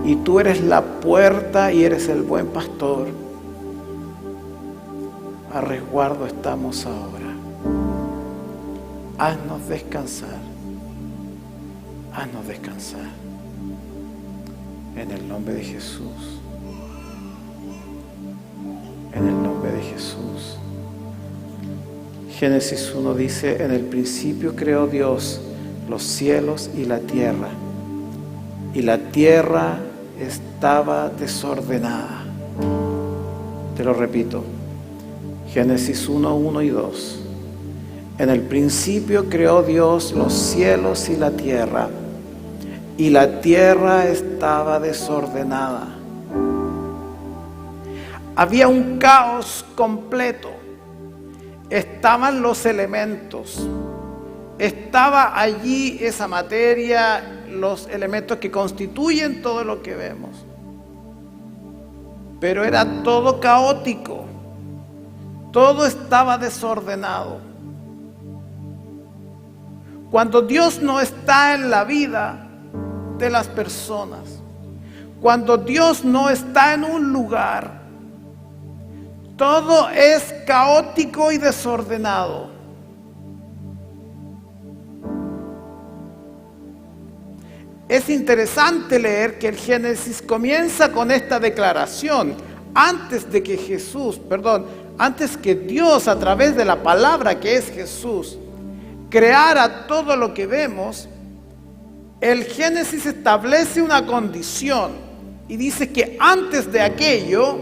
y tú eres la puerta y eres el buen pastor. A resguardo estamos ahora. Haznos descansar. Haznos descansar. En el nombre de Jesús. En el nombre de Jesús. Génesis 1 dice: en el principio creó Dios los cielos y la tierra. Y la tierra estaba desordenada. Te lo repito. Génesis 1, 1 y 2. En el principio creó Dios los cielos y la tierra estaba desordenada. Había un caos completo. Estaban los elementos. Estaba allí esa materia, los elementos que constituyen todo lo que vemos. Pero era todo caótico. Todo estaba desordenado. Cuando Dios no está en la vida de las personas, cuando Dios no está en un lugar, todo es caótico y desordenado. Es interesante leer que el Génesis comienza con esta declaración. Antes que Dios, a través de la palabra que es Jesús, creara todo lo que vemos, el Génesis establece una condición y dice que antes de aquello,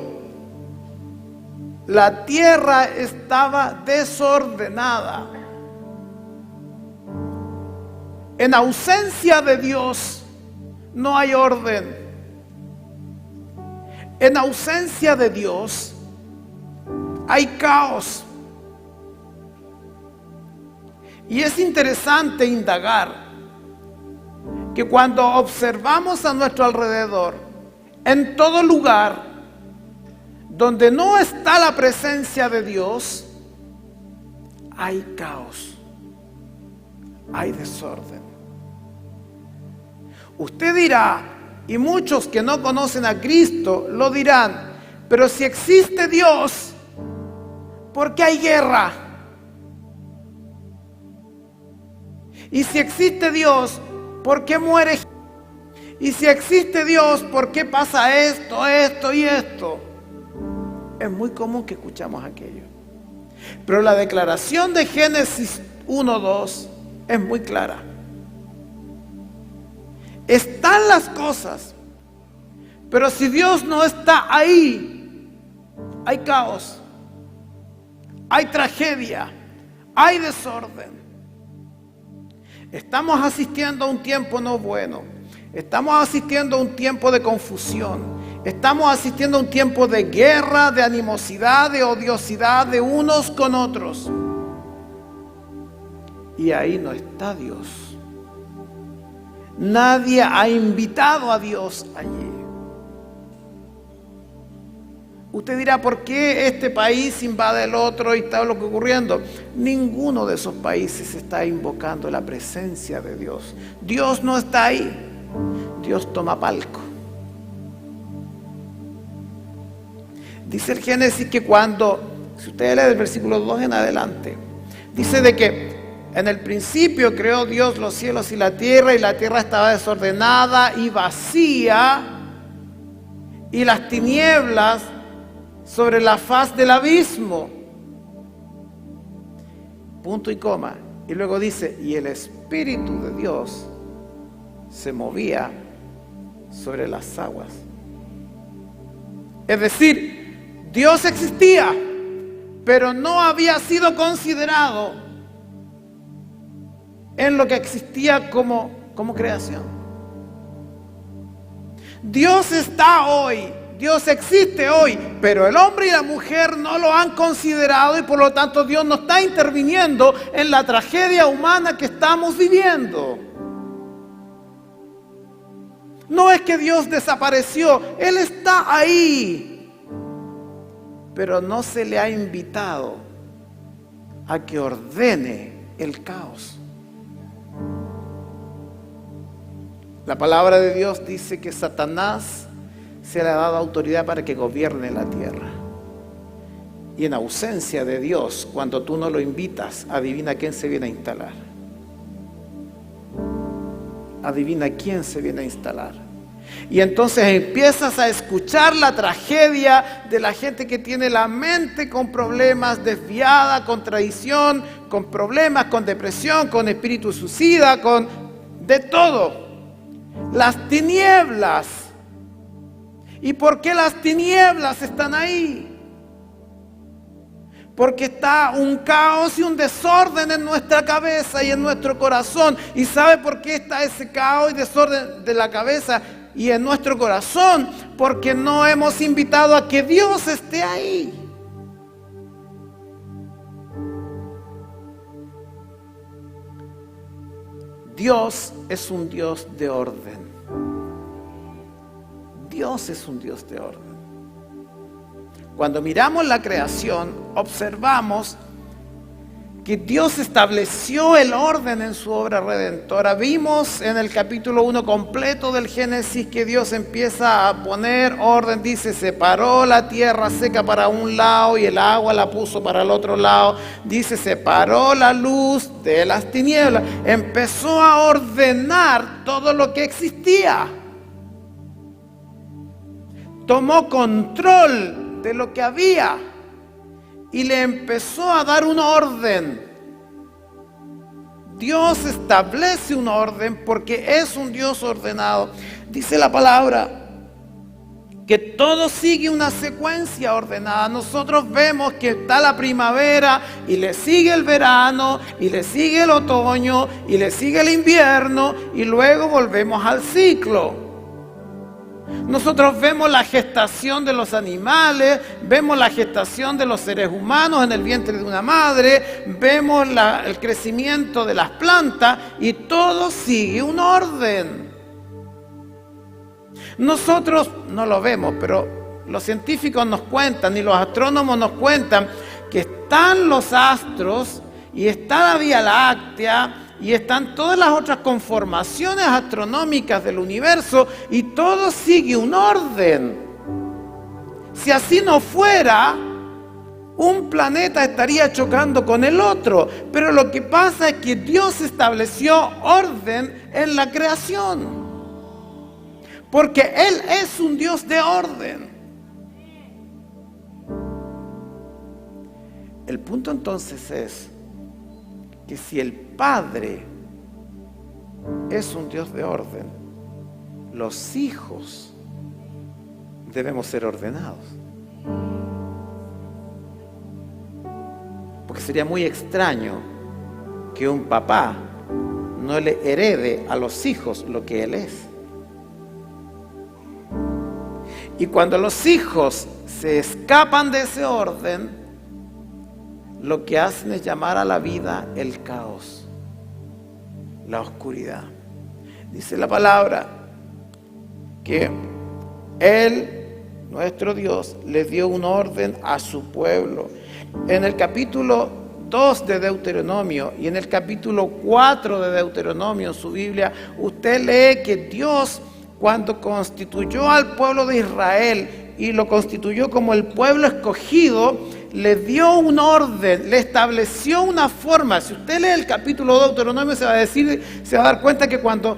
la tierra estaba desordenada. En ausencia de Dios no hay orden. En ausencia de Dios hay caos. Y es interesante indagar que cuando observamos a nuestro alrededor, en todo lugar donde no está la presencia de Dios, hay caos, hay desorden. Usted dirá, y muchos que no conocen a Cristo lo dirán, pero si existe Dios, ¿por qué hay guerra? Y si existe Dios, ¿por qué muere? Y si existe Dios, ¿por qué pasa esto, esto y esto? Es muy común que escuchamos aquello. Pero la declaración de Génesis 1:2 es muy clara. Están las cosas, pero si Dios no está ahí, hay caos, hay tragedia, hay desorden. Estamos asistiendo a un tiempo no bueno. Estamos asistiendo a un tiempo de confusión. Estamos asistiendo a un tiempo de guerra, de animosidad, de odiosidad de unos con otros. Y ahí no está Dios. Nadie ha invitado a Dios allí. Usted dirá, ¿por qué este país invade el otro y está lo que ocurriendo? Ninguno de esos países está invocando la presencia de Dios. Dios no está ahí. Dios toma palco. Dice el Génesis que si usted lee del versículo 2 en adelante, dice de que en el principio creó Dios los cielos y la tierra estaba desordenada y vacía, y las tinieblas sobre la faz del abismo. Punto y coma. Y luego dice, y el Espíritu de Dios se movía sobre las aguas. Es decir, Dios existía, pero no había sido considerado en lo que existía como creación. Dios está hoy, Dios existe hoy, pero el hombre y la mujer no lo han considerado y por lo tanto Dios no está interviniendo en la tragedia humana que estamos viviendo. No es que Dios desapareció, Él está ahí, pero no se le ha invitado a que ordene el caos. La palabra de Dios dice que Satanás se le ha dado autoridad para que gobierne la tierra. Y en ausencia de Dios, cuando tú no lo invitas, adivina quién se viene a instalar. Adivina quién se viene a instalar. Y entonces empiezas a escuchar la tragedia de la gente que tiene la mente con problemas, desviada, con traición, con problemas, con depresión, con espíritu suicida, con de todo. Las tinieblas. ¿Y por qué las tinieblas están ahí? Porque está un caos y un desorden en nuestra cabeza y en nuestro corazón. ¿Y sabe por qué está ese caos y desorden de la cabeza y en nuestro corazón? Porque no hemos invitado a que Dios esté ahí. Dios es un Dios de orden. Dios es un Dios de orden. Cuando miramos la creación, observamos que Dios estableció el orden en su obra redentora. Vimos en el capítulo 1 completo del Génesis que Dios empieza a poner orden. Dice, separó la tierra seca para un lado y el agua la puso para el otro lado. Dice, separó la luz de las tinieblas. Empezó a ordenar todo lo que existía. Tomó control de lo que había y le empezó a dar un orden. Dios establece un orden porque es un Dios ordenado. Dice la palabra que todo sigue una secuencia ordenada. Nosotros vemos que está la primavera y le sigue el verano y le sigue el otoño y le sigue el invierno y luego volvemos al ciclo. Nosotros vemos la gestación de los animales, vemos la gestación de los seres humanos en el vientre de una madre, vemos el crecimiento de las plantas y todo sigue un orden. Nosotros no lo vemos, pero los científicos nos cuentan y los astrónomos nos cuentan que están los astros y está la Vía Láctea y están todas las otras conformaciones astronómicas del universo y todo sigue un orden. Si así no fuera, un planeta estaría chocando con el otro. Pero lo que pasa es que Dios estableció orden en la creación. Porque Él es un Dios de orden. El punto entonces es que si el Padre es un Dios de orden, los hijos debemos ser ordenados. Porque sería muy extraño que un papá no le herede a los hijos lo que él es. Y cuando los hijos se escapan de ese orden, lo que hacen es llamar a la vida el caos, la oscuridad. Dice la palabra que Él, nuestro Dios, le dio un orden a su pueblo. En el capítulo 2 de Deuteronomio y en el capítulo 4 de Deuteronomio, en su Biblia, usted lee que Dios, cuando constituyó al pueblo de Israel y lo constituyó como el pueblo escogido, le dio un orden, le estableció una forma. Si usted lee el capítulo de Deuteronomio se va a dar cuenta que cuando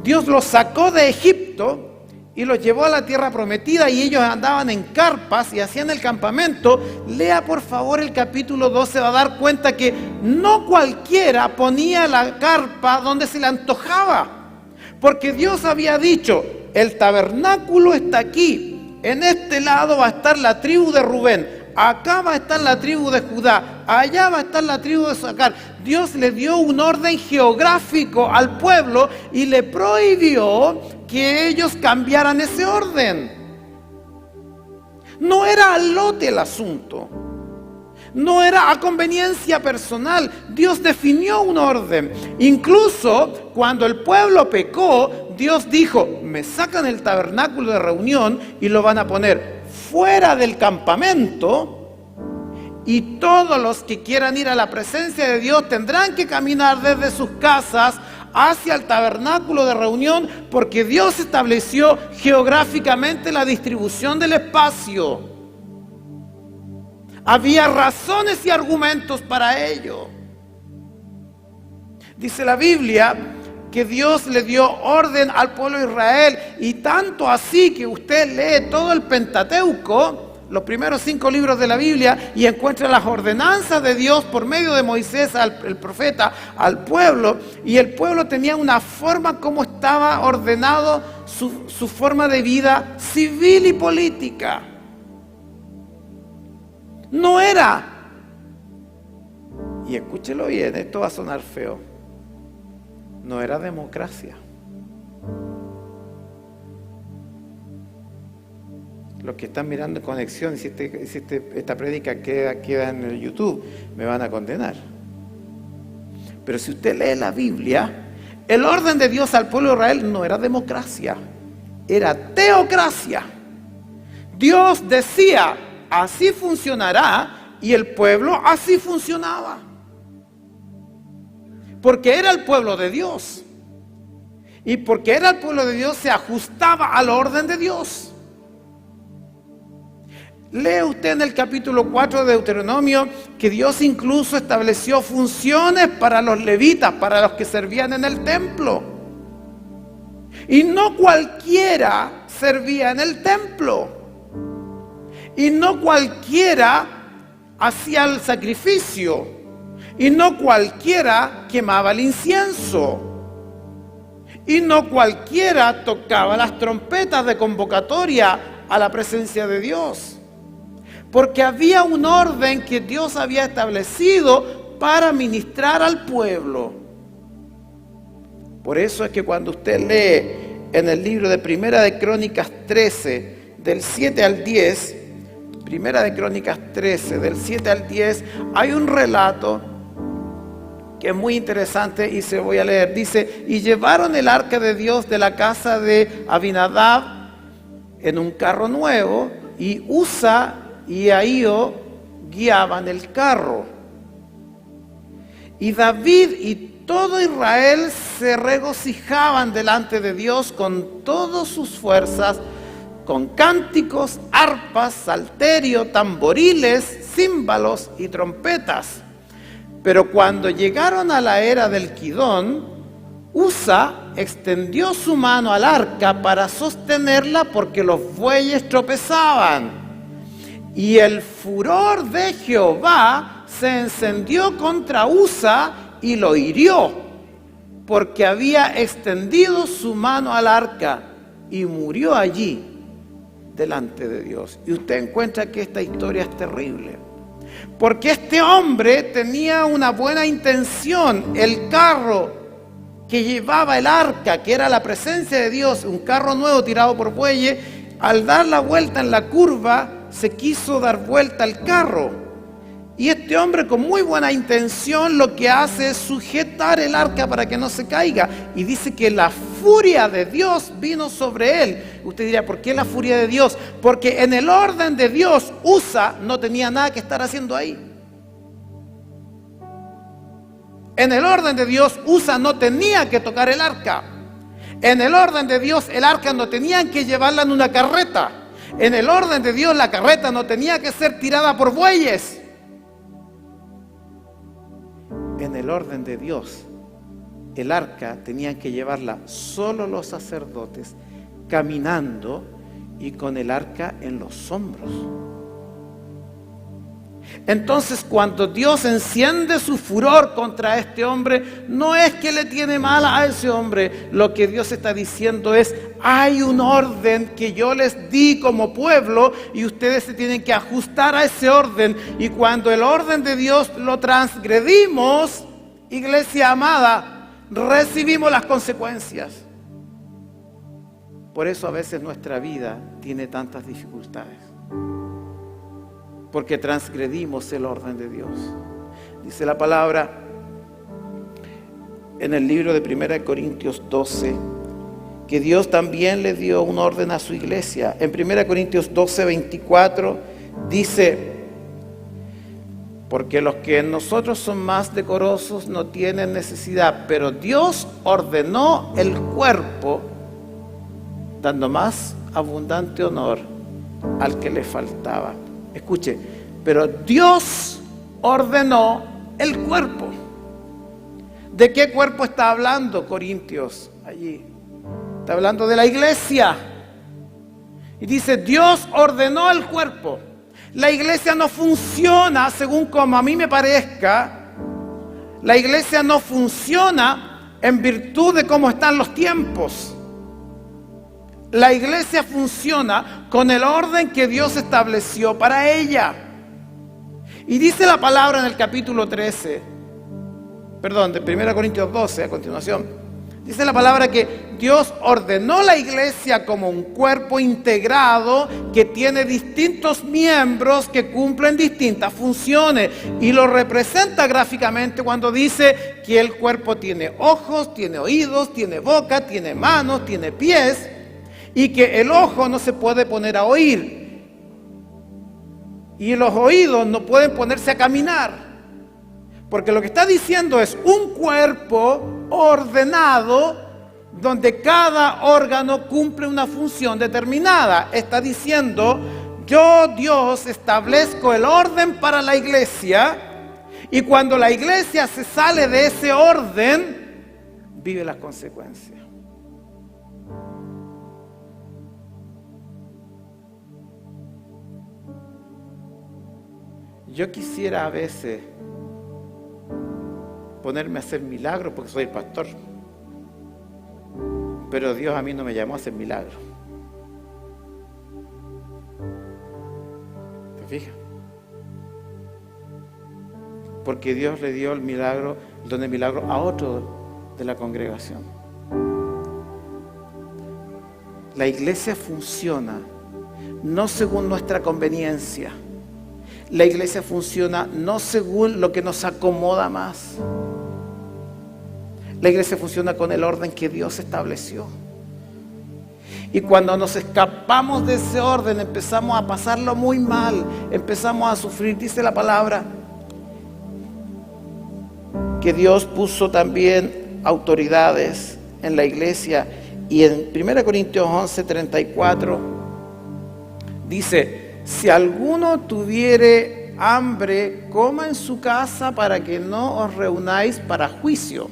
Dios los sacó de Egipto y los llevó a la tierra prometida y ellos andaban en carpas y hacían el campamento, lea por favor el capítulo 2, se va a dar cuenta que no cualquiera ponía la carpa donde se le antojaba, porque Dios había dicho, el tabernáculo está aquí, en este lado va a estar la tribu de Rubén, acá va a estar la tribu de Judá, allá va a estar la tribu de Sacar. Dios le dio un orden geográfico al pueblo y le prohibió que ellos cambiaran ese orden. No era al lote el asunto, no era a conveniencia personal. Dios definió un orden. Incluso cuando el pueblo pecó, Dios dijo, me sacan el tabernáculo de reunión y lo van a poner fuera del campamento, y todos los que quieran ir a la presencia de Dios tendrán que caminar desde sus casas hacia el tabernáculo de reunión, porque Dios estableció geográficamente la distribución del espacio. Había razones y argumentos para ello. Dice la Biblia que Dios le dio orden al pueblo de Israel, y tanto así que usted lee todo el Pentateuco, los primeros 5 libros de la Biblia, y encuentra las ordenanzas de Dios por medio de Moisés, el profeta, al pueblo, y el pueblo tenía una forma como estaba ordenado su forma de vida civil y política. No era, y escúchelo bien, esto va a sonar feo, no era democracia. Los que están mirando en conexión, si esta prédica queda en el YouTube, me van a condenar. Pero si usted lee la Biblia, el orden de Dios al pueblo de Israel no era democracia, era teocracia. Dios decía, así funcionará, y el pueblo así funcionaba. Porque era el pueblo de Dios. Y porque era el pueblo de Dios, se ajustaba al orden de Dios. Lee usted en el capítulo 4 de Deuteronomio que Dios incluso estableció funciones para los levitas, para los que servían en el templo. Y no cualquiera servía en el templo. Y no cualquiera hacía el sacrificio. Y no cualquiera quemaba el incienso. Y no cualquiera tocaba las trompetas de convocatoria a la presencia de Dios. Porque había un orden que Dios había establecido para ministrar al pueblo. Por eso es que cuando usted lee en el libro de Primera de Crónicas 13, del 7 al 10, Primera de Crónicas 13, del 7 al 10, hay un relato que es muy interesante y se lo voy a leer. Dice, y llevaron el arca de Dios de la casa de Abinadab en un carro nuevo, y Usa y Ahío guiaban el carro. Y David y todo Israel se regocijaban delante de Dios con todas sus fuerzas, con cánticos, arpas, salterio, tamboriles, címbalos y trompetas. Pero cuando llegaron a la era del Kidón, Usa extendió su mano al arca para sostenerla porque los bueyes tropezaban. Y el furor de Jehová se encendió contra Usa y lo hirió, porque había extendido su mano al arca, y murió allí delante de Dios. Y usted encuentra que esta historia es terrible, porque este hombre tenía una buena intención. El carro que llevaba el arca, que era la presencia de Dios, un carro nuevo tirado por bueyes, al dar la vuelta en la curva, se quiso dar vuelta al carro. Y este hombre, con muy buena intención, lo que hace es sujetar el arca para que no se caiga. Y dice que la furia de Dios vino sobre él. Usted dirá, ¿por qué la furia de Dios? Porque en el orden de Dios, Usa no tenía nada que estar haciendo ahí. En el orden de Dios, Usa no tenía que tocar el arca. En el orden de Dios, el arca no tenían que llevarla en una carreta. En el orden de Dios, la carreta no tenía que ser tirada por bueyes. En el orden de Dios, el arca tenían que llevarla solo los sacerdotes, caminando y con el arca en los hombros. Entonces, cuando Dios enciende su furor contra este hombre, no es que le tiene mal a ese hombre. Lo que Dios está diciendo es, hay un orden que yo les di como pueblo y ustedes se tienen que ajustar a ese orden. Y cuando el orden de Dios lo transgredimos, iglesia amada, recibimos las consecuencias. Por eso a veces nuestra vida tiene tantas dificultades, porque transgredimos el orden de Dios. Dice la palabra en el libro de 1 Corintios 12, que Dios también le dio un orden a su iglesia. En 1 Corintios 12, 24 dice, porque los que en nosotros son más decorosos no tienen necesidad, pero Dios ordenó el cuerpo, dando más abundante honor al que le faltaba. Escuche, pero Dios ordenó el cuerpo. ¿De qué cuerpo está hablando Corintios allí? Está hablando de la iglesia. Y dice, Dios ordenó el cuerpo. La iglesia no funciona según como a mí me parezca. La iglesia no funciona en virtud de cómo están los tiempos. La iglesia funciona con el orden que Dios estableció para ella. Y dice la palabra en el capítulo 13, perdón, de 1 Corintios 12, a continuación. Dice la palabra que Dios ordenó la iglesia como un cuerpo integrado que tiene distintos miembros que cumplen distintas funciones. Y lo representa gráficamente cuando dice que el cuerpo tiene ojos, tiene oídos, tiene boca, tiene manos, tiene pies. Y que el ojo no se puede poner a oír. Y los oídos no pueden ponerse a caminar. Porque lo que está diciendo es un cuerpo ordenado donde cada órgano cumple una función determinada. Está diciendo, yo Dios establezco el orden para la iglesia y cuando la iglesia se sale de ese orden, vive las consecuencias. Yo quisiera a veces ponerme a hacer milagros porque soy el pastor. Pero Dios a mí no me llamó a hacer milagros. ¿Te fijas? Porque Dios le dio el milagro, el don de milagro a otro de la congregación. La iglesia funciona no según nuestra conveniencia. La iglesia funciona no según lo que nos acomoda más. La iglesia funciona con el orden que Dios estableció. Y cuando nos escapamos de ese orden, empezamos a pasarlo muy mal, empezamos a sufrir. Dice la palabra que Dios puso también autoridades en la iglesia. Y en 1 Corintios 11:34 dice, si alguno tuviere hambre, coma en su casa para que no os reunáis para juicio.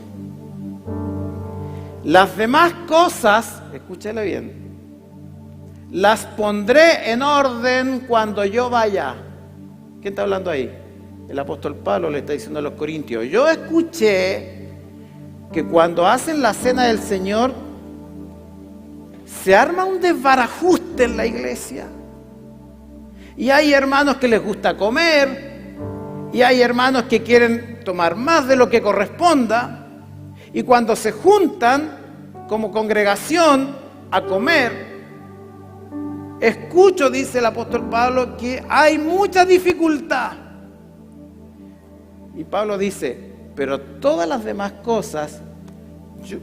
Las demás cosas, escúchale bien, las pondré en orden cuando yo vaya. ¿Quién está hablando ahí? El apóstol Pablo le está diciendo a los corintios. Yo escuché que cuando hacen la cena del Señor, se arma un desbarajuste en la iglesia. Y hay hermanos que les gusta comer, y hay hermanos que quieren tomar más de lo que corresponda. Y cuando se juntan como congregación a comer, escucho, dice el apóstol Pablo, que hay mucha dificultad. Y Pablo dice, pero todas las demás cosas,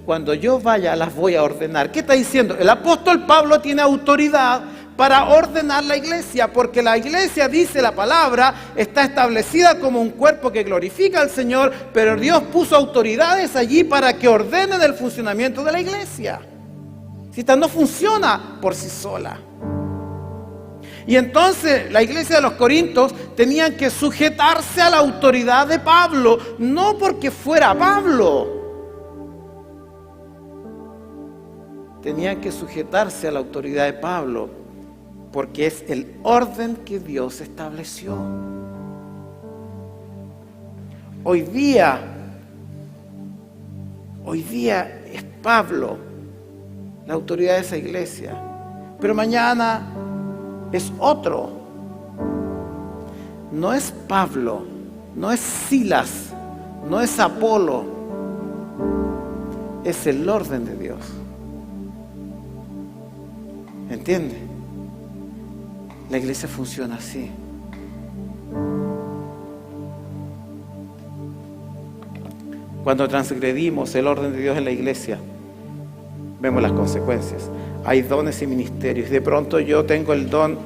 cuando yo vaya las voy a ordenar. ¿Qué está diciendo? El apóstol Pablo tiene autoridad para ordenar la iglesia, porque la iglesia, dice la palabra, está establecida como un cuerpo que glorifica al Señor, pero Dios puso autoridades allí para que ordenen el funcionamiento de la iglesia. Si esta no funciona por sí sola. Y entonces la iglesia de los Corintios tenían que sujetarse a la autoridad de Pablo, no porque fuera Pablo. Tenían que sujetarse a la autoridad de Pablo, porque es el orden que Dios estableció. Hoy día es Pablo la autoridad de esa iglesia, pero mañana es otro. No es Pablo, no es Silas, no es Apolo, es el orden de Dios. ¿Entiende? La iglesia funciona así. Cuando transgredimos el orden de Dios en la iglesia, vemos las consecuencias. Hay dones y ministerios. De pronto yo tengo el don,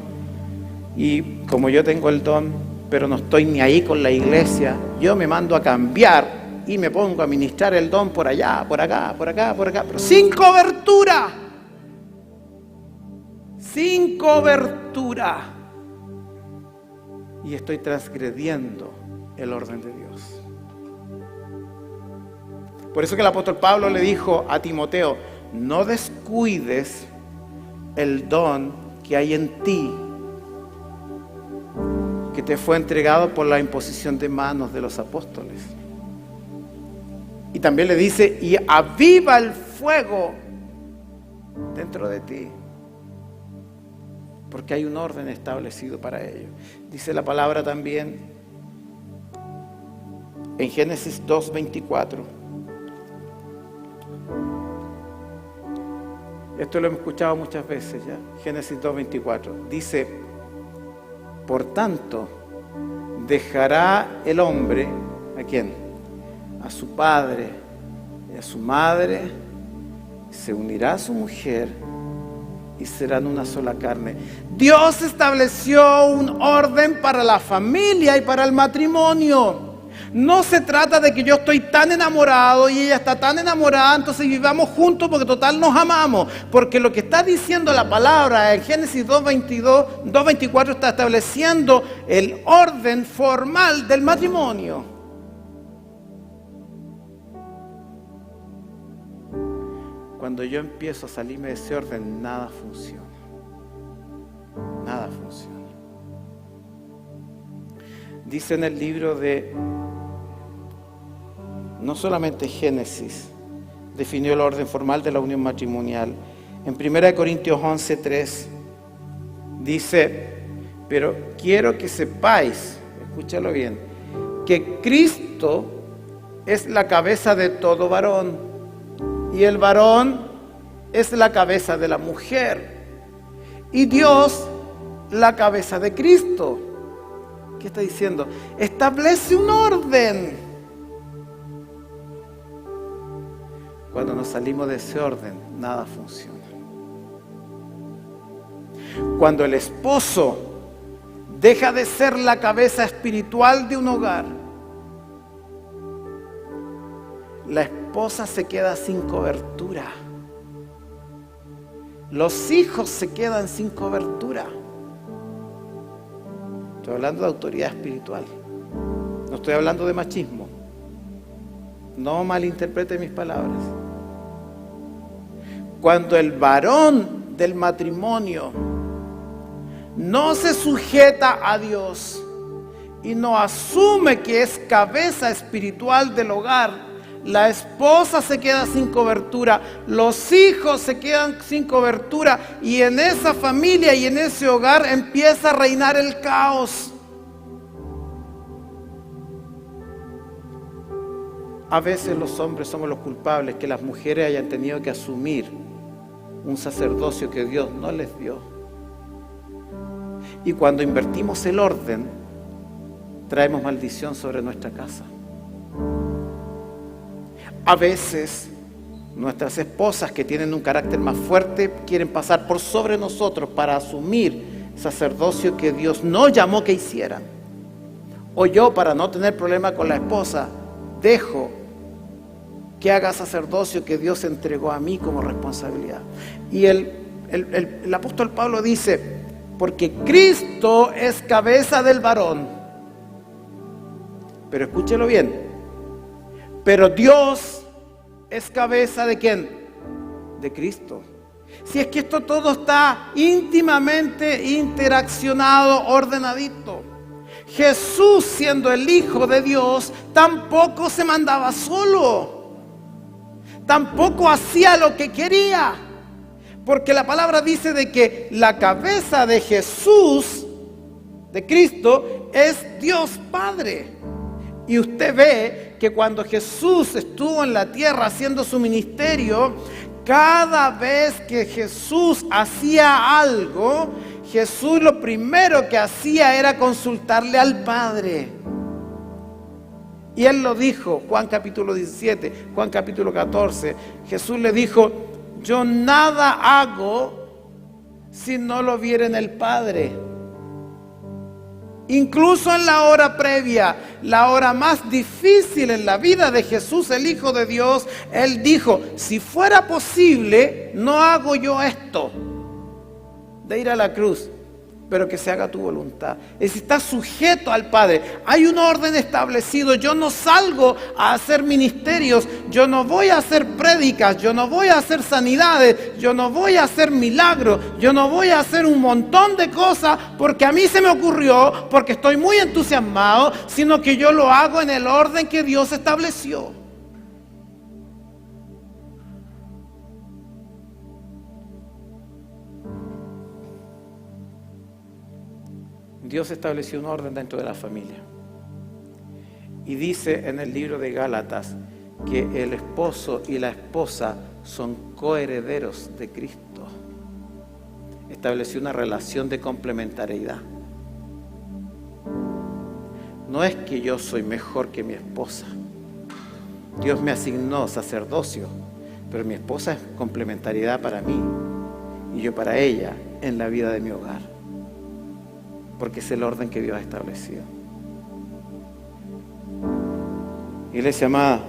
y como yo tengo el don, pero no estoy ni ahí con la iglesia. Yo me mando a cambiar y me pongo a ministrar el don por allá, por acá, por acá, por acá, pero sin cobertura. Sin cobertura. Y estoy transgrediendo el orden de Dios. Por eso que el apóstol Pablo le dijo a Timoteo: no descuides el don que hay en ti, que te fue entregado por la imposición de manos de los apóstoles. Y también le dice: y aviva el fuego dentro de ti, porque hay un orden establecido para ello. Dice la palabra también en Génesis 2:24. Esto lo hemos escuchado muchas veces ya. Génesis 2:24. Dice: por tanto, dejará el hombre, ¿a quién? A su padre y a su madre, se unirá a su mujer y serán una sola carne. Dios estableció un orden para la familia y para el matrimonio. No se trata de que yo estoy tan enamorado y ella está tan enamorada, entonces vivamos juntos porque total nos amamos. Porque lo que está diciendo la palabra en Génesis 2:24 está estableciendo el orden formal del matrimonio. Cuando yo empiezo a salirme de ese orden, nada funciona. Nada funciona. Dice en el libro de, no solamente Génesis definió el orden formal de la unión matrimonial. En 1 Corintios 11:3 dice: pero quiero que sepáis, escúchalo bien, que Cristo es la cabeza de todo varón, y el varón es la cabeza de la mujer, y Dios la cabeza de Cristo. ¿Qué está diciendo? Establece un orden. Cuando nos salimos de ese orden, nada funciona. Cuando el esposo deja de ser la cabeza espiritual de un hogar, la esposa se queda sin cobertura. Los hijos se quedan sin cobertura. Estoy hablando de autoridad espiritual. No estoy hablando de machismo. No malinterprete mis palabras. Cuando el varón del matrimonio no se sujeta a Dios y no asume que es cabeza espiritual del hogar, la esposa se queda sin cobertura, los hijos se quedan sin cobertura, y en esa familia y en ese hogar empieza a reinar el caos. A veces los hombres somos los culpables que las mujeres hayan tenido que asumir un sacerdocio que Dios no les dio. Y cuando invertimos el orden, traemos maldición sobre nuestra casa. A veces nuestras esposas, que tienen un carácter más fuerte, quieren pasar por sobre nosotros para asumir sacerdocio que Dios no llamó que hicieran. O yo, para no tener problema con la esposa, dejo que haga sacerdocio que Dios entregó a mí como responsabilidad. Y el apóstol Pablo dice: porque Cristo es cabeza del varón. Pero escúchelo bien. Pero Dios es cabeza ¿de quién? De Cristo. Si es que esto todo está íntimamente interaccionado, ordenadito. Jesús, siendo el Hijo de Dios, tampoco se mandaba solo. Tampoco hacía lo que quería. Porque la palabra dice de que la cabeza de Jesús, de Cristo, es Dios Padre. Y usted ve que cuando Jesús estuvo en la tierra haciendo su ministerio, cada vez que Jesús hacía algo, Jesús lo primero que hacía era consultarle al Padre. Y Él lo dijo, Juan capítulo 17, Juan capítulo 14. Jesús le dijo: yo nada hago si no lo viera en el Padre. Incluso en la hora previa, la hora más difícil en la vida de Jesús, el Hijo de Dios, Él dijo, si fuera posible, no hago yo esto, de ir a la cruz, pero que se haga tu voluntad. Es decir, está sujeto al Padre. Hay un orden establecido. Yo no salgo a hacer ministerios, yo no voy a hacer prédicas, yo no voy a hacer sanidades, yo no voy a hacer milagros, yo no voy a hacer un montón de cosas porque a mí se me ocurrió, porque estoy muy entusiasmado, sino que yo lo hago en el orden que Dios estableció. Dios estableció un orden dentro de la familia. Y dice en el libro de Gálatas que el esposo y la esposa son coherederos de Cristo. Estableció una relación de complementariedad. No es que yo soy mejor que mi esposa. Dios me asignó sacerdocio, pero mi esposa es complementariedad para mí y yo para ella en la vida de mi hogar. Porque es el orden que Dios ha establecido. Iglesia amada,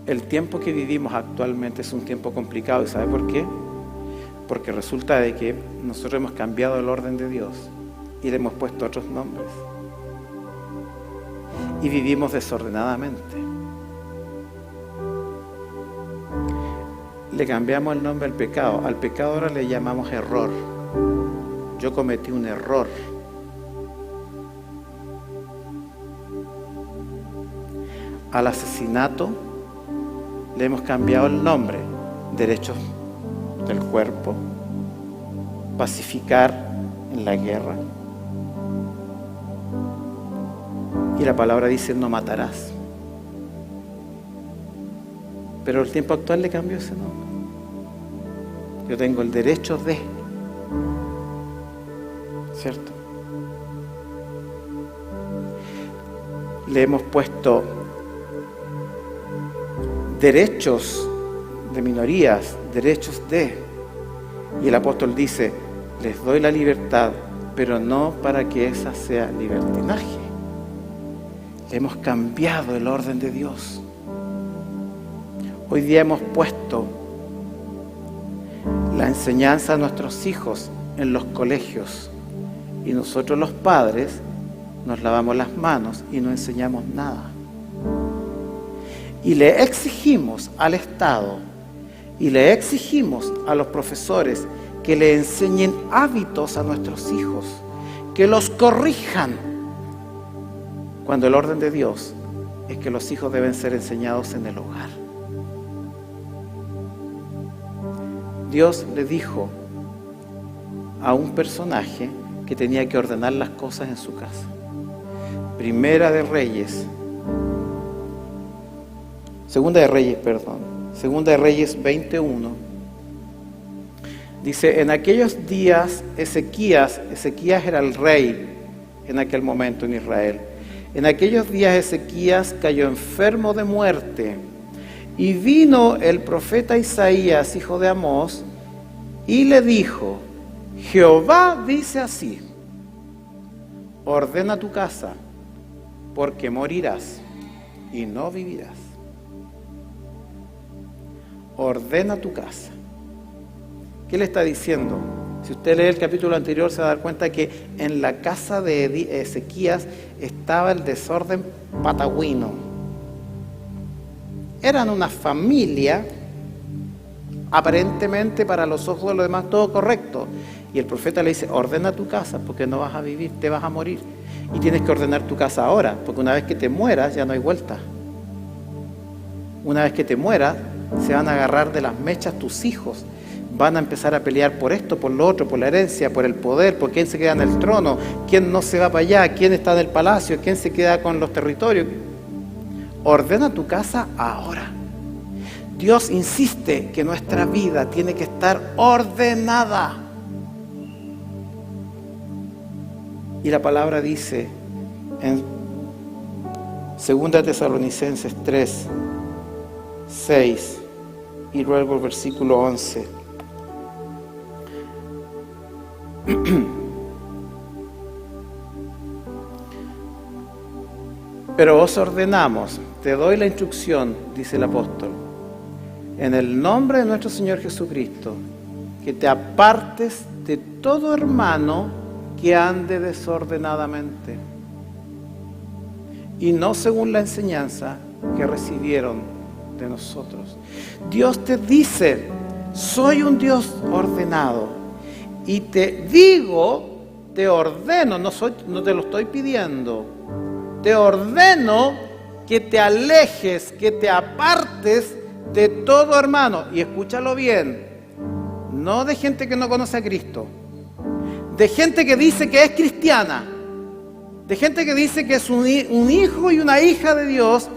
el tiempo que vivimos actualmente es un tiempo complicado. ¿Y sabe por qué? Porque resulta de que nosotros hemos cambiado el orden de Dios y le hemos puesto otros nombres. Y vivimos desordenadamente. Le cambiamos el nombre al pecado. Al pecado ahora le llamamos error. Yo cometí un error. Al asesinato le hemos cambiado el nombre. Derechos del cuerpo. Pacificar en la guerra. Y la palabra dice no matarás. Pero el tiempo actual le cambió ese nombre. Yo tengo el derecho de, ¿cierto? Le hemos puesto derechos de minorías, derechos de. Y el apóstol dice, les doy la libertad, pero no para que esa sea libertinaje. Le hemos cambiado el orden de Dios. Hoy día hemos puesto la enseñanza a nuestros hijos en los colegios y nosotros los padres nos lavamos las manos y no enseñamos nada. Y le exigimos al Estado y le exigimos a los profesores que le enseñen hábitos a nuestros hijos, que los corrijan, cuando el orden de Dios es que los hijos deben ser enseñados en el hogar. Dios le dijo a un personaje que tenía que ordenar las cosas en su casa. Segunda de Reyes 21. Dice, en aquellos días Ezequías era el rey en aquel momento en Israel. En aquellos días Ezequías cayó enfermo de muerte. Y vino el profeta Isaías, hijo de Amós, y le dijo, Jehová dice así, ordena tu casa, porque morirás y no vivirás. Ordena tu casa. ¿Qué le está diciendo? Si usted lee el capítulo anterior se va a dar cuenta que en la casa de Ezequías estaba el desorden patagüino. Eran una familia, aparentemente para los ojos de los demás todo correcto. Y el profeta le dice, ordena tu casa porque no vas a vivir, te vas a morir. Y tienes que ordenar tu casa ahora, porque una vez que te mueras ya no hay vuelta. Una vez que te mueras, se van a agarrar de las mechas tus hijos. Van a empezar a pelear por esto, por lo otro, por la herencia, por el poder, por quién se queda en el trono, quién no se va para allá, quién está en el palacio, quién se queda con los territorios. Ordena tu casa ahora. Dios insiste que nuestra vida tiene que estar ordenada. Y la palabra dice en 2 Tesalonicenses 3, 6 y luego el versículo 11. Pero os ordenamos, te doy la instrucción, dice el apóstol, en el nombre de nuestro Señor Jesucristo, que te apartes de todo hermano que ande desordenadamente y no según la enseñanza que recibieron de nosotros. Dios te dice, soy un Dios ordenado y te digo, te ordeno, no te lo estoy pidiendo, te ordeno que te alejes, que te apartes de todo hermano. Y escúchalo bien, no de gente que no conoce a Cristo, de gente que dice que es cristiana, de gente que dice que es un hijo y una hija de Dios.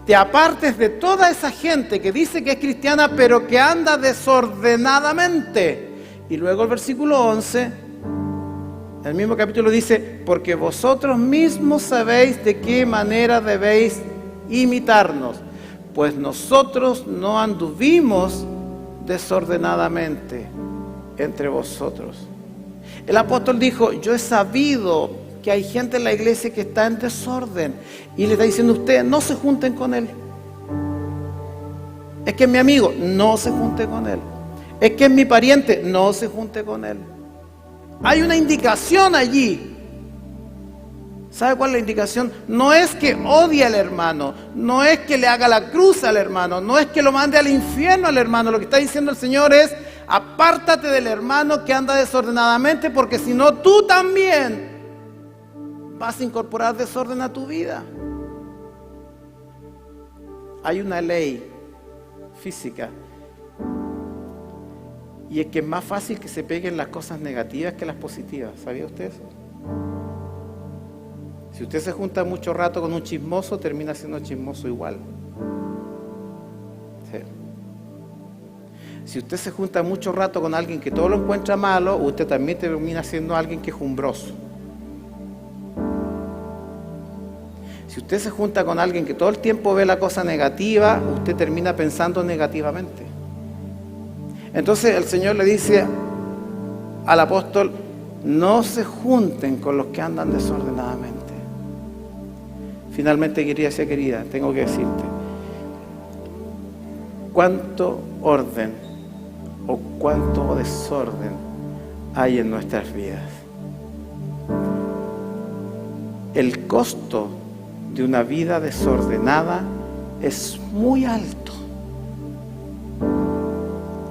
Te apartes de toda esa gente que dice que es cristiana pero que anda desordenadamente. Y luego el versículo 11, el mismo capítulo dice, porque vosotros mismos sabéis de qué manera debéis imitarnos, pues nosotros no anduvimos desordenadamente entre vosotros. El apóstol dijo, yo he sabido que hay gente en la iglesia que está en desorden y le está diciendo a ustedes, no se junten con él. Es que es mi amigo, no se junte con él. Es que es mi pariente, no se junte con él. Hay una indicación allí. ¿Sabe cuál es la indicación? No es que odie al hermano, no es que le haga la cruz al hermano, no es que lo mande al infierno al hermano. Lo que está diciendo el Señor es, apártate del hermano que anda desordenadamente, porque si no tú también vas a incorporar desorden a tu vida. Hay una ley física y es que es más fácil que se peguen las cosas negativas que las positivas. ¿Sabía usted eso? Si usted se junta mucho rato con un chismoso, termina siendo chismoso igual. Sí. Si usted se junta mucho rato con alguien que todo lo encuentra malo, usted también termina siendo alguien quejumbroso. Si usted se junta con alguien que todo el tiempo ve la cosa negativa, usted termina pensando negativamente. Entonces el Señor le dice al apóstol, no se junten con los que andan desordenadamente. Finalmente, querida, tengo que decirte, ¿cuánto orden o cuánto desorden hay en nuestras vidas? El costo de una vida desordenada es muy alto.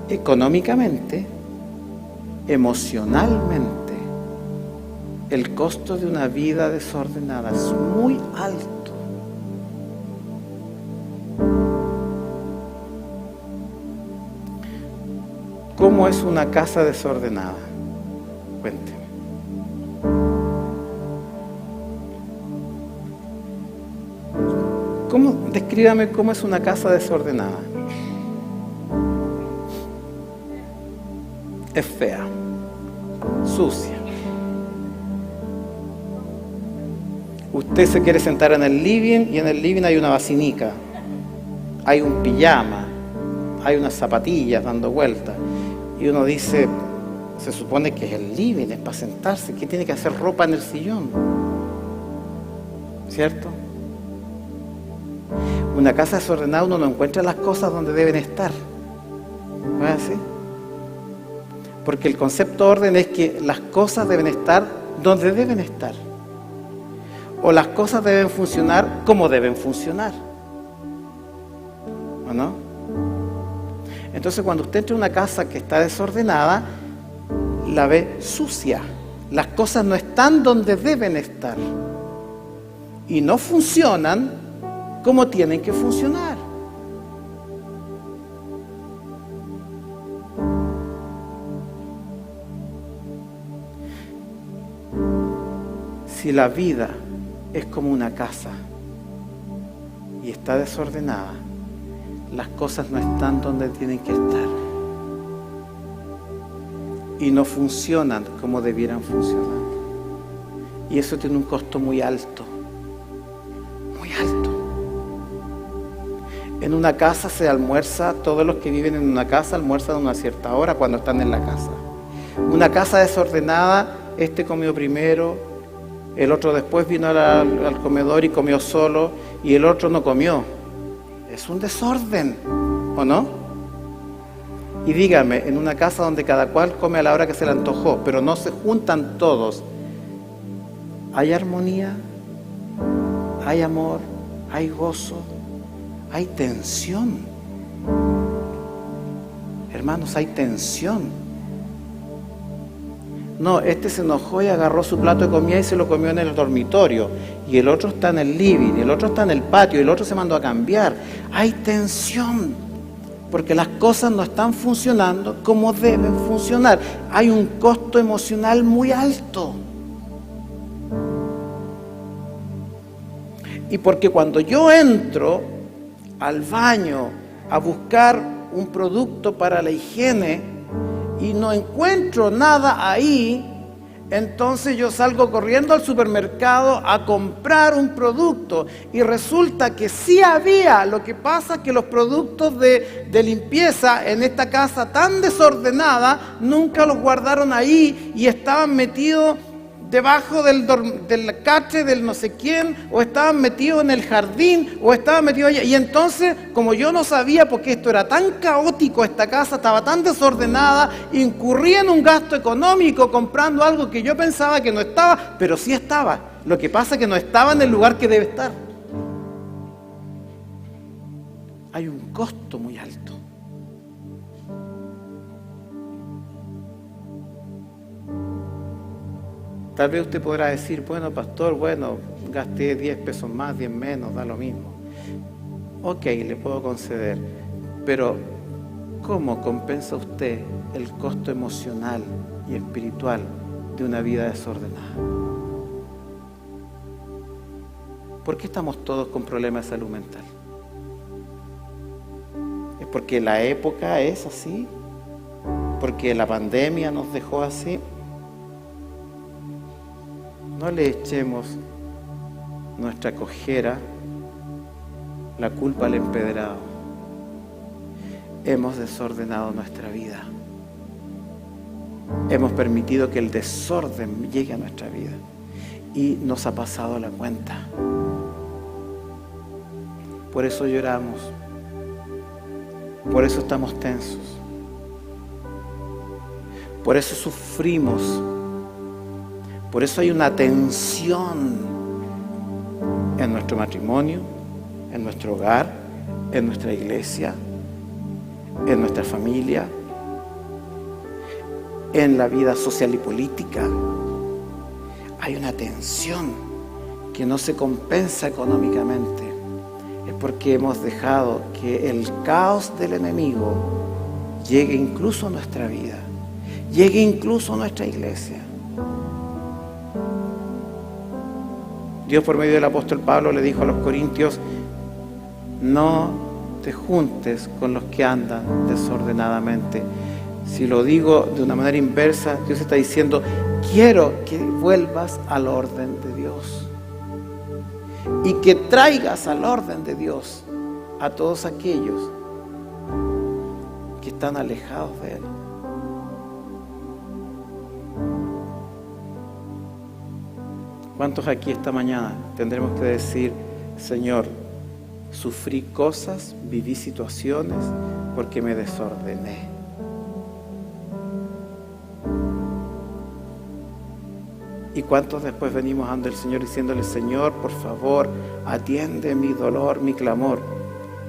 Económicamente, emocionalmente, el costo de una vida desordenada es muy alto. ¿Cómo es una casa desordenada? Cuénteme. Descríbame cómo es una casa desordenada. Es fea, sucia. Usted se quiere sentar en el living y en el living hay una vacinica, hay un pijama, hay unas zapatillas dando vueltas y uno dice, se supone que es el living, es para sentarse, ¿qué tiene que hacer ropa en el sillón? ¿Cierto? Una casa desordenada, uno no encuentra las cosas donde deben estar. ¿No es así? Porque el concepto de orden es que las cosas deben estar donde deben estar. O las cosas deben funcionar como deben funcionar. ¿O no? Entonces, cuando usted entra a una casa que está desordenada, la ve sucia. Las cosas no están donde deben estar. Y no funcionan como tienen que funcionar. Si la vida es como una casa y está desordenada, las cosas no están donde tienen que estar y no funcionan como debieran funcionar. Y eso tiene un costo muy alto, muy alto. En una casa se almuerza, todos los que viven en una casa almuerzan a una cierta hora cuando están en la casa. Una casa desordenada este comió primero, el otro después vino al comedor y comió solo, y el otro no comió. Es un desorden, ¿o no? Y dígame, en una casa donde cada cual come a la hora que se le antojó, pero no se juntan todos, ¿hay armonía? ¿Hay amor? ¿Hay gozo? ¿Hay tensión? Hermanos, hay tensión. No, este se enojó y agarró su plato de comida y se lo comió en el dormitorio. Y el otro está en el living, y el otro está en el patio, y el otro se mandó a cambiar. Hay tensión, porque las cosas no están funcionando como deben funcionar. Hay un costo emocional muy alto. Y porque cuando yo entro al baño a buscar un producto para la higiene y no encuentro nada ahí, entonces yo salgo corriendo al supermercado a comprar un producto y resulta que sí había. Lo que pasa es que los productos de limpieza en esta casa tan desordenada nunca los guardaron ahí y estaban metidos debajo del catre del no sé quién, o estaban metidos en el jardín, o estaban metidos allá. Y entonces, como yo no sabía, porque esto era tan caótico, esta casa estaba tan desordenada, incurrí en un gasto económico comprando algo que yo pensaba que no estaba, pero sí estaba. Lo que pasa es que no estaba en el lugar que debe estar. Hay un costo muy alto. Tal vez usted podrá decir, bueno, pastor, gasté 10 pesos más, 10 menos, da lo mismo. Ok, le puedo conceder, pero ¿cómo compensa usted el costo emocional y espiritual de una vida desordenada? ¿Por qué estamos todos con problemas de salud mental? ¿Es porque la época es así? ¿Porque la pandemia nos dejó así? No le echemos nuestra cojera la culpa al empedrado. Hemos desordenado nuestra vida. Hemos permitido que el desorden llegue a nuestra vida y nos ha pasado la cuenta. Por eso lloramos. Por eso estamos tensos. Por eso sufrimos. Por eso hay una tensión en nuestro matrimonio, en nuestro hogar, en nuestra iglesia, en nuestra familia, en la vida social y política. Hay una tensión que no se compensa económicamente. Es porque hemos dejado que el caos del enemigo llegue incluso a nuestra vida, llegue incluso a nuestra iglesia. Dios, por medio del apóstol Pablo, le dijo a los corintios: no te juntes con los que andan desordenadamente. Si lo digo de una manera inversa, Dios está diciendo: quiero que vuelvas al orden de Dios y que traigas al orden de Dios a todos aquellos que están alejados de Él. ¿Cuántos aquí esta mañana tendremos que decir: Señor, sufrí cosas, viví situaciones porque me desordené? ¿Y cuántos después venimos ante el Señor diciéndole: Señor, por favor, atiende mi dolor, mi clamor?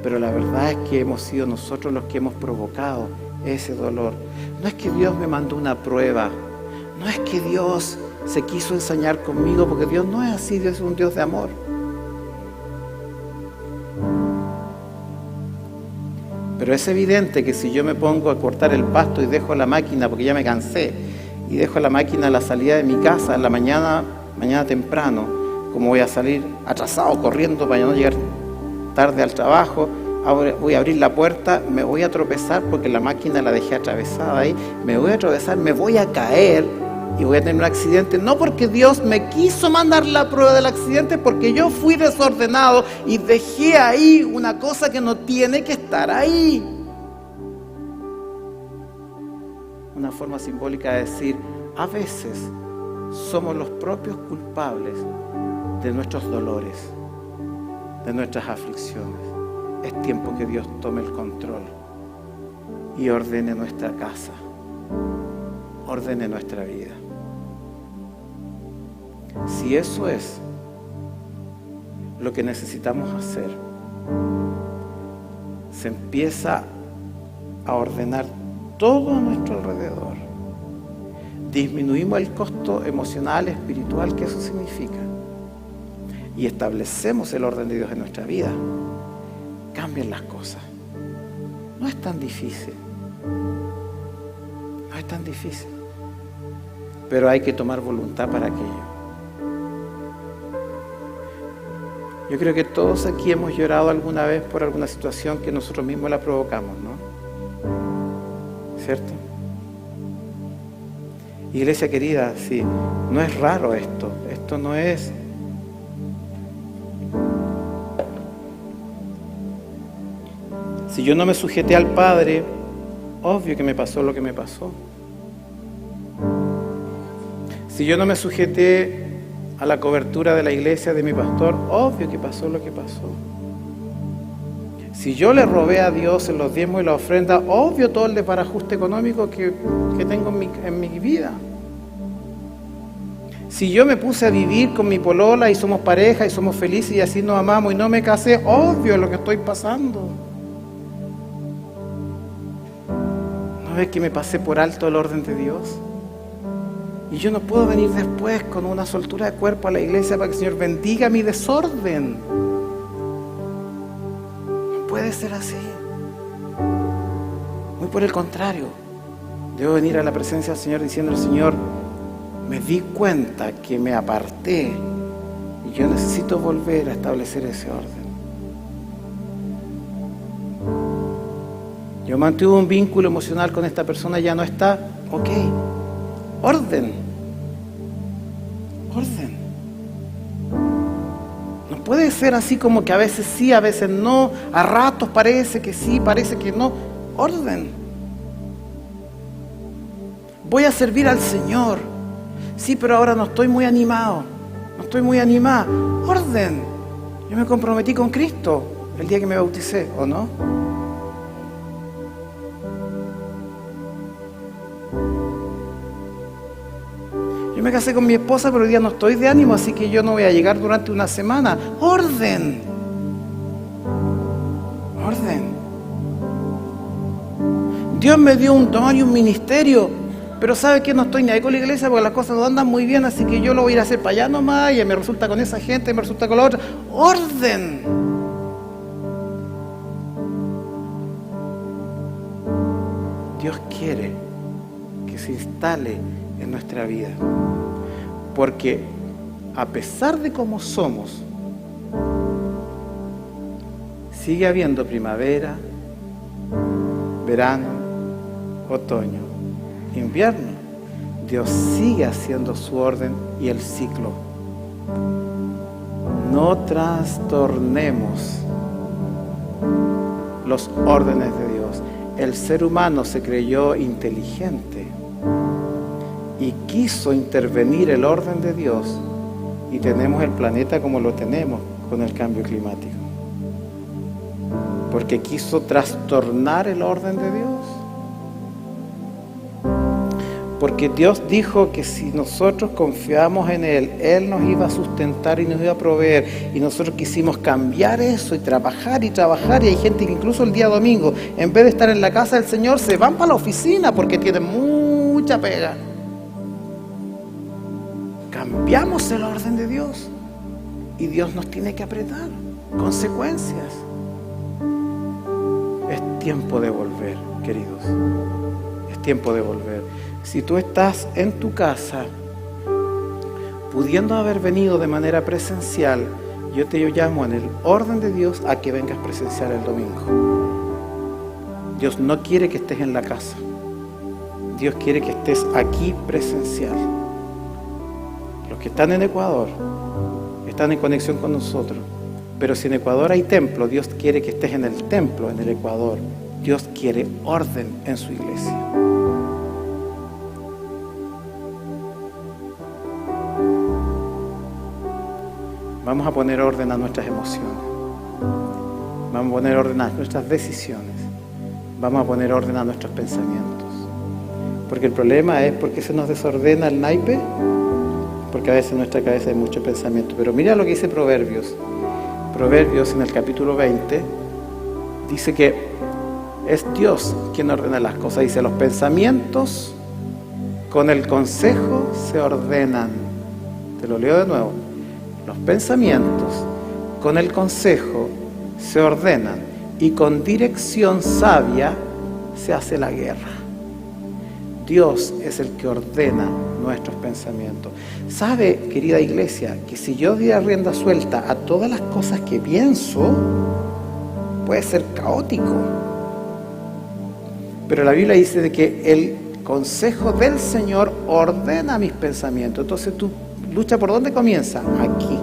Pero la verdad es que hemos sido nosotros los que hemos provocado ese dolor. No es que Dios me mandó una prueba, no es que Dios se quiso ensañar conmigo, porque Dios no es así. Dios es un Dios de amor. Pero es evidente que si yo me pongo a cortar el pasto y dejo la máquina, porque ya me cansé, y dejo la máquina a la salida de mi casa en la mañana temprano, como voy a salir atrasado corriendo para no llegar tarde al trabajo, voy a abrir la puerta, me voy a tropezar porque la máquina la dejé atravesada ahí, me voy a tropezar, me voy a caer y voy a tener un accidente. No porque Dios me quiso mandar la prueba del accidente, porque yo fui desordenado y dejé ahí una cosa que no tiene que estar ahí. Una forma simbólica de decir: a veces somos los propios culpables de nuestros dolores, de nuestras aflicciones. Es tiempo que Dios tome el control y ordene nuestra casa, ordene nuestra vida. Si eso es lo que necesitamos hacer, se empieza a ordenar todo a nuestro alrededor. Disminuimos el costo emocional, espiritual que eso significa y establecemos el orden de Dios en nuestra vida. Cambian las cosas. No es tan difícil. No es tan difícil. Pero hay que tomar voluntad para aquello. Yo creo que todos aquí hemos llorado alguna vez por alguna situación que nosotros mismos la provocamos, ¿no? ¿Cierto? Iglesia querida, sí, no es raro esto. Esto no es... Si yo no me sujeté al Padre, obvio que me pasó lo que me pasó. Si yo no me sujeté a la cobertura de la iglesia de mi pastor, obvio que pasó lo que pasó. Si yo le robé a Dios en los diezmos y la ofrenda, obvio todo el desbarajuste económico que tengo en mi vida. Si yo me puse a vivir con mi polola y somos pareja y somos felices y así nos amamos y no me casé, obvio lo que estoy pasando. ¿No ves que me pasé por alto el orden de Dios? Y yo no puedo venir después con una soltura de cuerpo a la iglesia para que el Señor bendiga mi desorden. No puede ser así. Muy por el contrario. Debo venir a la presencia del Señor diciendo al Señor, me di cuenta que me aparté y yo necesito volver a establecer ese orden. Yo mantuve un vínculo emocional con esta persona, ya no está, ok. Orden. Orden. No puede ser así como que a veces sí, a veces no, a ratos parece que sí, parece que no. Orden. Voy a servir al Señor. Sí, pero ahora no estoy muy animado. No estoy muy animada. Orden. Yo me comprometí con Cristo el día que me bauticé, ¿o no? Yo me casé con mi esposa, pero hoy día no estoy de ánimo, así que yo no voy a llegar durante una semana. ¡Orden! ¡Orden! Dios me dio un don y un ministerio, pero ¿sabe qué? No estoy ni ahí con la iglesia porque las cosas no andan muy bien, así que yo lo voy a ir a hacer para allá nomás, y me resulta con esa gente, me resulta con la otra. ¡Orden! Dios quiere que se instale en nuestra vida, porque a pesar de cómo somos, sigue habiendo primavera, verano, otoño, invierno. Dios sigue haciendo su orden y el ciclo. No trastornemos los órdenes de Dios. El ser humano se creyó inteligente y quiso intervenir el orden de Dios, y tenemos el planeta como lo tenemos con el cambio climático, porque quiso trastornar el orden de Dios. Porque Dios dijo que si nosotros confiamos en Él, Él nos iba a sustentar y nos iba a proveer, y nosotros quisimos cambiar eso y trabajar, y hay gente que incluso el día domingo, en vez de estar en la casa del Señor, se van para la oficina porque tienen mucha pega. Cambiamos el orden de Dios y Dios nos tiene que apretar. Consecuencias. Es tiempo de volver, queridos. Es tiempo de volver. Si tú estás en tu casa, pudiendo haber venido de manera presencial, yo te llamo en el orden de Dios a que vengas presencial el domingo. Dios no quiere que estés en la casa. Dios quiere que estés aquí presencial. Los que están en Ecuador están en conexión con nosotros, pero si en Ecuador hay templo, Dios quiere que estés en el templo, en el Ecuador. Dios quiere orden en su iglesia. Vamos a poner orden a nuestras emociones. Vamos a poner orden a nuestras decisiones. Vamos a poner orden a nuestros pensamientos. Porque el problema es porque se nos desordena el naipe, porque a veces en nuestra cabeza hay mucho pensamiento. Pero mira lo que dice Proverbios. Proverbios en el capítulo 20 dice que es Dios quien ordena las cosas. Dice, los pensamientos con el consejo se ordenan. Te lo leo de nuevo. Los pensamientos con el consejo se ordenan y con dirección sabia se hace la guerra. Dios es el que ordena nuestros pensamientos. ¿Sabe, querida iglesia, que si yo diera rienda suelta a todas las cosas que pienso, puede ser caótico? Pero la Biblia dice de que el consejo del Señor ordena mis pensamientos. Entonces tu lucha, ¿por dónde comienza? Aquí.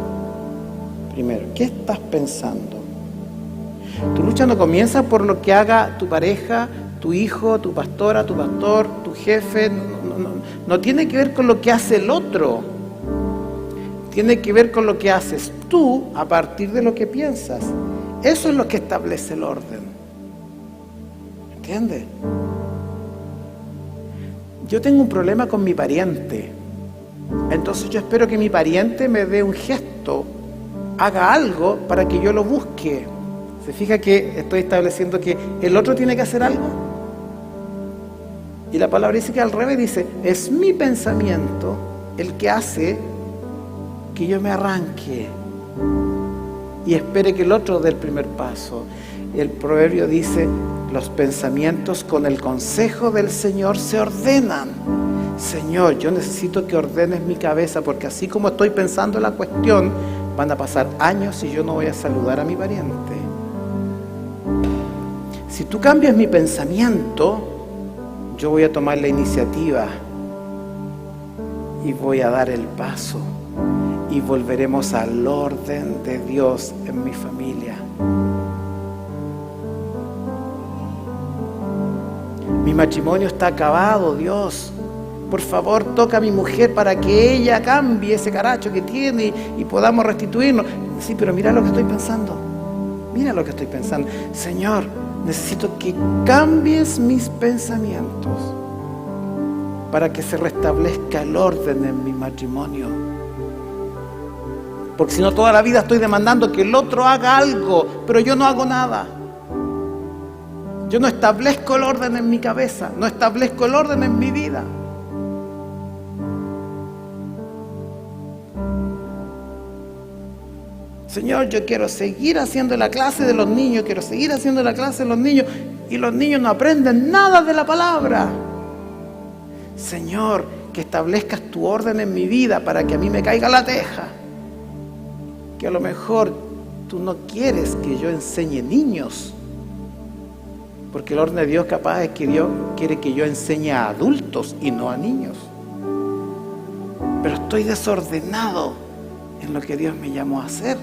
Primero, ¿qué estás pensando? Tu lucha no comienza por lo que haga tu pareja, tu hijo, tu pastora, tu pastor, tu jefe. No tiene que ver con lo que hace el otro. Tiene que ver con lo que haces tú a partir de lo que piensas. Eso es lo que establece el orden. ¿Entiendes? Yo tengo un problema con mi pariente. Entonces yo espero que mi pariente me dé un gesto, haga algo para que yo lo busque. ¿Se fija que estoy estableciendo que el otro tiene que hacer algo? Y la palabra dice que al revés, dice, es mi pensamiento el que hace que yo me arranque y espere que el otro dé el primer paso. El proverbio dice, los pensamientos con el consejo del Señor se ordenan. Señor, yo necesito que ordenes mi cabeza, porque así como estoy pensando la cuestión, van a pasar años y yo no voy a saludar a mi pariente. Si tú cambias mi pensamiento, yo voy a tomar la iniciativa y voy a dar el paso y volveremos al orden de Dios en mi familia. Mi matrimonio está acabado, Dios. Por favor, toca a mi mujer para que ella cambie ese caracho que tiene y podamos restituirnos. Sí, pero mira lo que estoy pensando. Mira lo que estoy pensando. Señor, necesito que cambies mis pensamientos para que se restablezca el orden en mi matrimonio. Porque si no, toda la vida estoy demandando que el otro haga algo, pero yo no hago nada. Yo no establezco el orden en mi cabeza, no establezco el orden en mi vida. Señor, yo quiero seguir haciendo la clase de los niños, quiero seguir haciendo la clase de los niños, y los niños no aprenden nada de la palabra. Señor, que establezcas tu orden en mi vida para que a mí me caiga la teja. Que a lo mejor tú no quieres que yo enseñe niños, porque el orden de Dios capaz es que Dios quiere que yo enseñe a adultos y no a niños. Pero estoy desordenado en lo que Dios me llamó a hacer.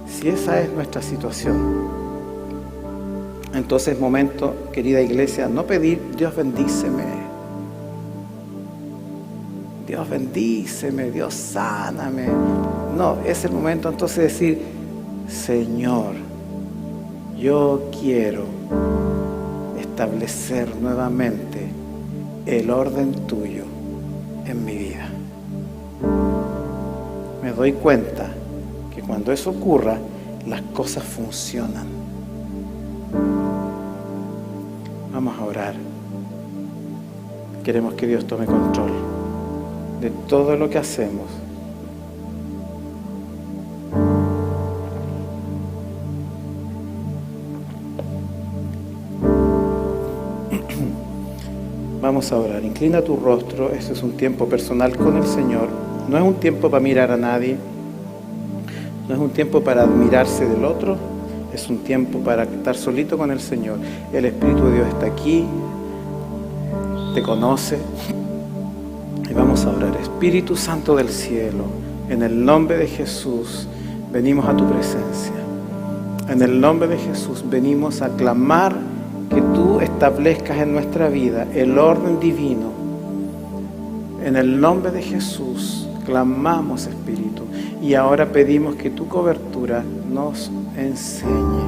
Si esa es nuestra situación, entonces es momento, querida iglesia, no pedir, Dios bendíceme, Dios bendíceme, Dios sáname. No, es el momento entonces de decir, Señor, yo quiero establecer nuevamente el orden tuyo en mi vida. Me doy cuenta que cuando eso ocurra, las cosas funcionan. Vamos a orar. Queremos que Dios tome control de todo lo que hacemos. Vamos a orar. Inclina tu rostro. Este es un tiempo personal con el Señor. No es un tiempo para mirar a nadie. No es un tiempo para admirarse del otro. Es un tiempo para estar solito con el Señor. El Espíritu de Dios está aquí. Te conoce. Y vamos a orar. Espíritu Santo del cielo, en el nombre de Jesús, venimos a tu presencia. En el nombre de Jesús venimos a clamar que tú establezcas en nuestra vida el orden divino, En el nombre de Jesús clamamos, Espíritu, y ahora pedimos que tu cobertura nos enseñe,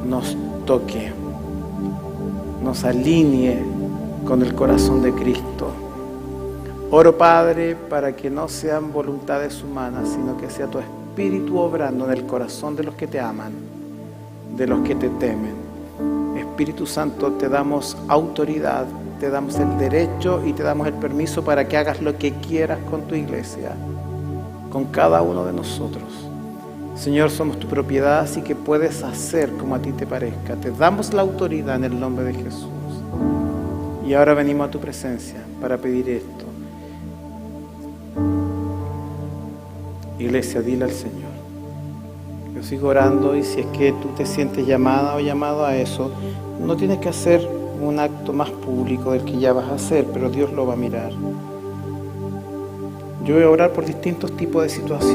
nos toque, nos alinee con el corazón de Cristo. Oro, Padre, para que no sean voluntades humanas, sino que sea tu Espíritu obrando en el corazón de los que te aman, de los que te temen. Espíritu Santo, te damos autoridad, te damos el derecho y te damos el permiso para que hagas lo que quieras con tu iglesia, con cada uno de nosotros. Señor, somos tu propiedad, así que puedes hacer como a ti te parezca. Te damos la autoridad en el nombre de Jesús. Y ahora venimos a tu presencia para pedir esto. Iglesia, dile al Señor: yo sigo orando, y si es que tú te sientes llamada o llamado a eso, no tienes que hacer un acto más público del que ya vas a hacer, pero Dios lo va a mirar. Yo voy a orar por distintos tipos de situaciones.